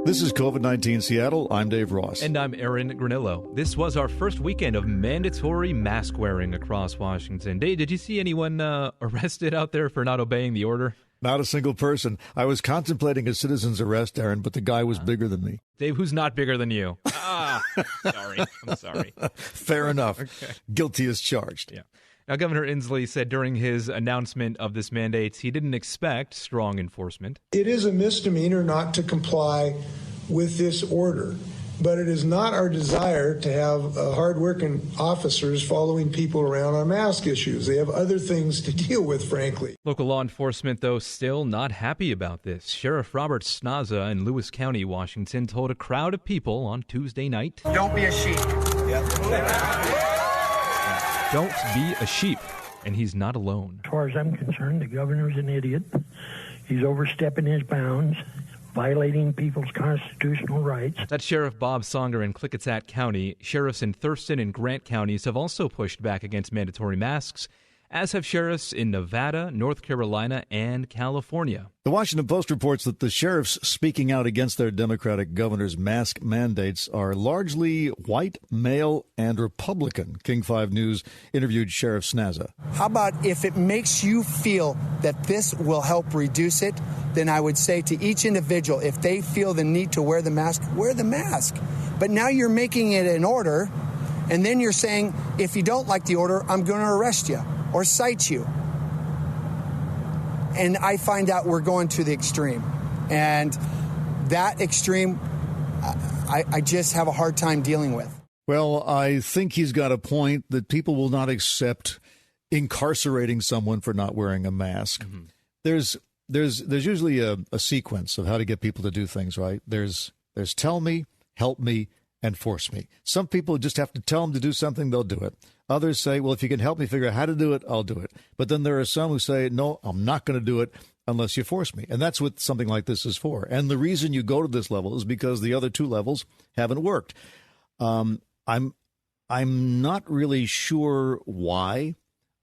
This is COVID-19 Seattle. I'm Dave Ross. And I'm Aaron Granillo. This was our first weekend of mandatory mask wearing across Washington. Dave, did you see anyone arrested out there for not obeying the order? Not a single person. I was contemplating a citizen's arrest, Aaron, but the guy was bigger than me. Dave, who's not bigger than you? Sorry. I'm sorry. Fair enough. Okay. Guilty as charged. Yeah. Now, Governor Inslee said during his announcement of this mandate, he didn't expect strong enforcement. It is a misdemeanor not to comply with this order, but it is not our desire to have hardworking officers following people around on mask issues. They have other things to deal with, frankly. Local law enforcement, though, still not happy about this. Sheriff Robert Snaza in Lewis County, Washington, told a crowd of people on Tuesday night, "Don't be a sheep." Don't be a sheep. And he's not alone. As far as I'm concerned, the governor's an idiot. He's overstepping his bounds, violating people's constitutional rights. That's Sheriff Bob Songer in Klickitat County. Sheriffs in Thurston and Grant counties have also pushed back against mandatory masks, as have sheriffs in Nevada, North Carolina, and California. The Washington Post reports that the sheriffs speaking out against their Democratic governor's mask mandates are largely white, male, and Republican. King 5 News interviewed Sheriff Snaza. How about if it makes you feel that this will help reduce it, then I would say to each individual, if they feel the need to wear the mask, wear the mask. But now you're making it an order, and then you're saying, if you don't like the order, I'm going to arrest you or cite you. And I find out we're going to the extreme. And that extreme, I just have a hard time dealing with. Well, I think he's got a point that people will not accept incarcerating someone for not wearing a mask. Mm-hmm. There's usually a sequence of how to get people to do things, right? There's tell me, help me, and force me. Some people just have to tell them to do something, they'll do it. Others say, well, if you can help me figure out how to do it, I'll do it. But then there are some who say, no, I'm not going to do it unless you force me. And that's what something like this is for. And the reason you go to this level is because the other two levels haven't worked. I'm not really sure why.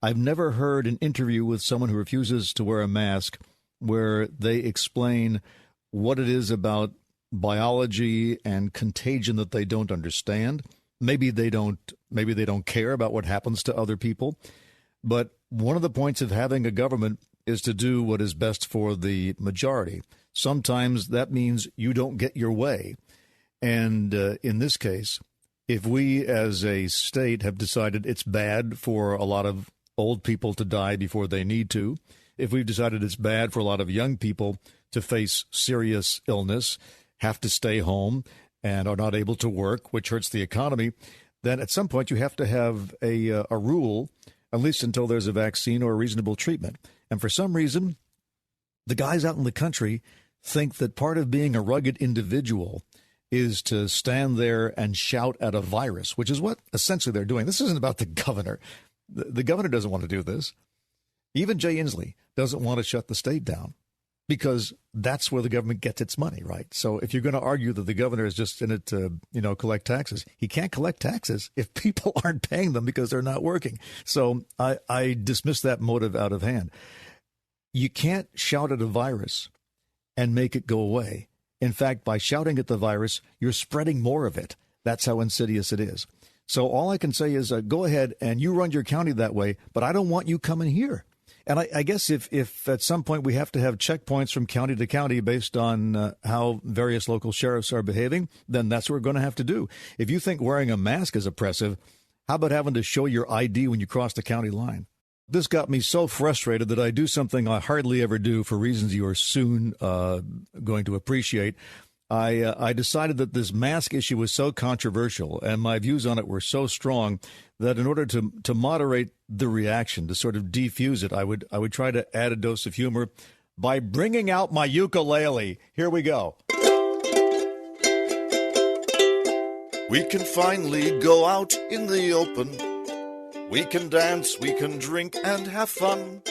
I've never heard an interview with someone who refuses to wear a mask where they explain what it is about biology and contagion that they don't understand. Maybe they don't care about what happens to other people. But one of the points of having a government is to do what is best for the majority. Sometimes that means you don't get your way. And in this case, if we as a state have decided it's bad for a lot of old people to die before they need to, if we've decided it's bad for a lot of young people to face serious illness, have to stay home, and are not able to work, which hurts the economy, then at some point you have to have a rule, at least until there's a vaccine or a reasonable treatment. And for some reason, the guys out in the country think that part of being a rugged individual is to stand there and shout at a virus, which is what essentially they're doing. This isn't about the governor. The governor doesn't want to do this. Even Jay Inslee doesn't want to shut the state down, because that's where the government gets its money, right? So if you're going to argue that the governor is just in it to, collect taxes, he can't collect taxes if people aren't paying them because they're not working. So I dismiss that motive out of hand. You can't shout at a virus and make it go away. In fact, by shouting at the virus, you're spreading more of it. That's how insidious it is. So all I can say is go ahead and you run your county that way, but I don't want you coming here. And I guess if at some point we have to have checkpoints from county to county based on how various local sheriffs are behaving, then that's what we're going to have to do. If you think wearing a mask is oppressive, how about having to show your ID when you cross the county line? This got me so frustrated that I do something I hardly ever do for reasons you are soon going to appreciate. I decided that this mask issue was so controversial and my views on it were so strong that in order to moderate the reaction, to sort of defuse it, I would try to add a dose of humor by bringing out my ukulele. Here we go. We can finally go out in the open. We can dance, we can drink and have fun.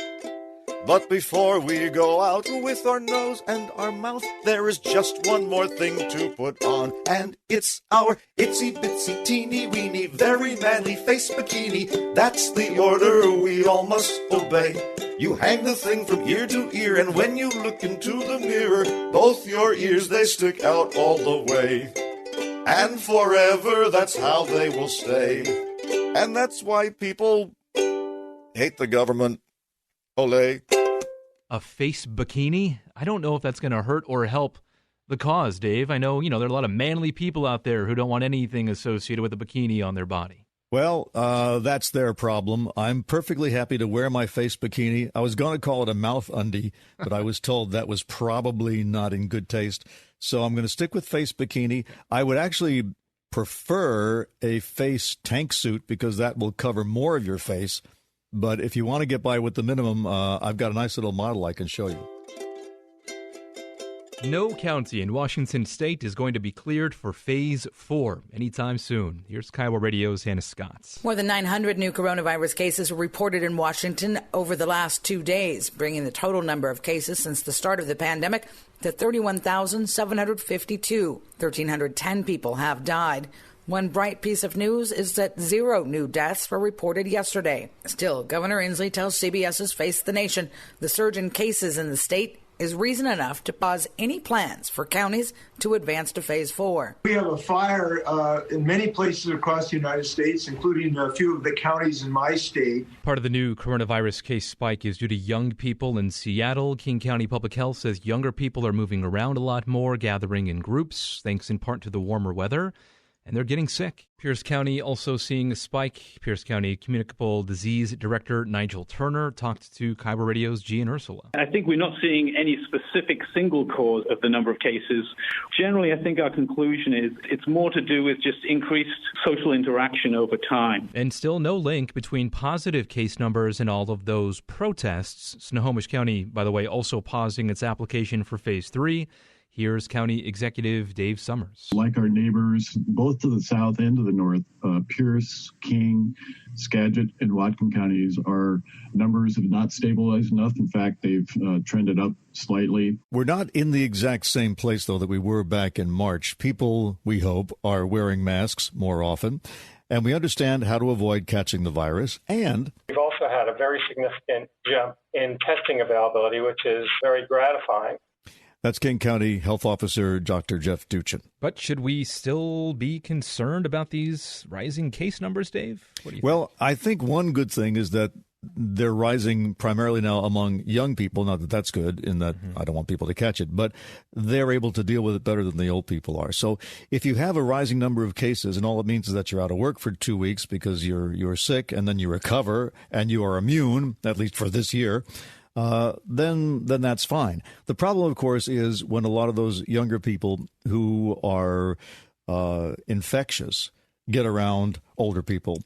But before we go out with our nose and our mouth, there is just one more thing to put on. And it's our itsy bitsy teeny weeny very manly face bikini. That's the order we all must obey. You hang the thing from ear to ear, and when you look into the mirror, both Both your ears, they stick out all the way. And forever, that's how they will stay. And that's why people hate the government. Olé. A face bikini? I don't know if that's going to hurt or help the cause, Dave. I know, there are a lot of manly people out there who don't want anything associated with a bikini on their body. Well, that's their problem. I'm perfectly happy to wear my face bikini. I was going to call it a mouth undie, but I was told that was probably not in good taste. So I'm going to stick with face bikini. I would actually prefer a face tank suit because that will cover more of your face. But if you want to get by with the minimum, I've got a nice little model I can show you. No county in Washington state is going to be cleared for Phase 4 anytime soon. Here's Kiowa Radio's Hannah Scott. More than 900 new coronavirus cases were reported in Washington over the last 2 days, bringing the total number of cases since the start of the pandemic to 31,752. 1,310 people have died. One bright piece of news is that 0 new deaths were reported yesterday. Still, Governor Inslee tells CBS's Face the Nation the surge in cases in the state is reason enough to pause any plans for counties to advance to Phase 4. We have a fire in many places across the United States, including a few of the counties in my state. Part of the new coronavirus case spike is due to young people in Seattle. King County Public Health says younger people are moving around a lot more, gathering in groups, thanks in part to the warmer weather, and they're getting sick. Pierce County also seeing a spike. Pierce County Communicable Disease Director Nigel Turner talked to Kiowa Radio's Gian Ursula. I think we're not seeing any specific single cause of the number of cases. Generally, I think our conclusion is it's more to do with just increased social interaction over time. And still no link between positive case numbers and all of those protests. Snohomish County, by the way, also pausing its application for Phase 3. Here's County Executive Dave Summers. Like our neighbors, both to the south and to the north, Pierce, King, Skagit, and Whatcom counties, our numbers have not stabilized enough. In fact, they've trended up slightly. We're not in the exact same place, though, that we were back in March. People, we hope, are wearing masks more often, and we understand how to avoid catching the virus. And we've also had a very significant jump in testing availability, which is very gratifying. That's King County Health Officer Dr. Jeff Duchin. But should we still be concerned about these rising case numbers, Dave? What do you think? I think one good thing is that they're rising primarily now among young people. Not that that's good in that I don't want people to catch it, but they're able to deal with it better than the old people are. So if you have a rising number of cases and all it means is that you're out of work for 2 weeks because you're sick and then you recover and you are immune, at least for this year, then that's fine. The problem, of course, is when a lot of those younger people who are infectious get around older people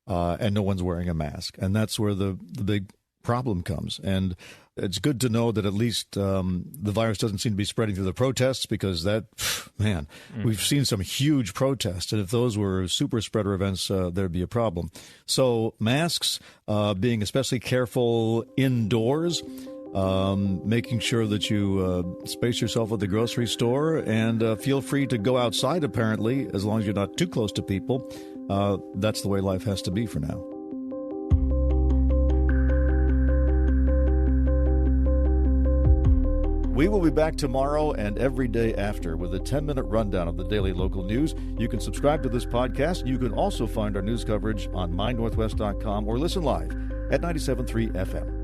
and no one's wearing a mask. And that's where the big problem comes. And it's good to know that at least the virus doesn't seem to be spreading through the protests because we've seen some huge protests. And if those were super spreader events, there'd be a problem. So masks, being especially careful indoors, making sure that you space yourself at the grocery store and feel free to go outside, apparently, as long as you're not too close to people. That's the way life has to be for now. We will be back tomorrow and every day after with a 10-minute rundown of the daily local news. You can subscribe to this podcast. You can also find our news coverage on mynorthwest.com or listen live at 97.3 FM.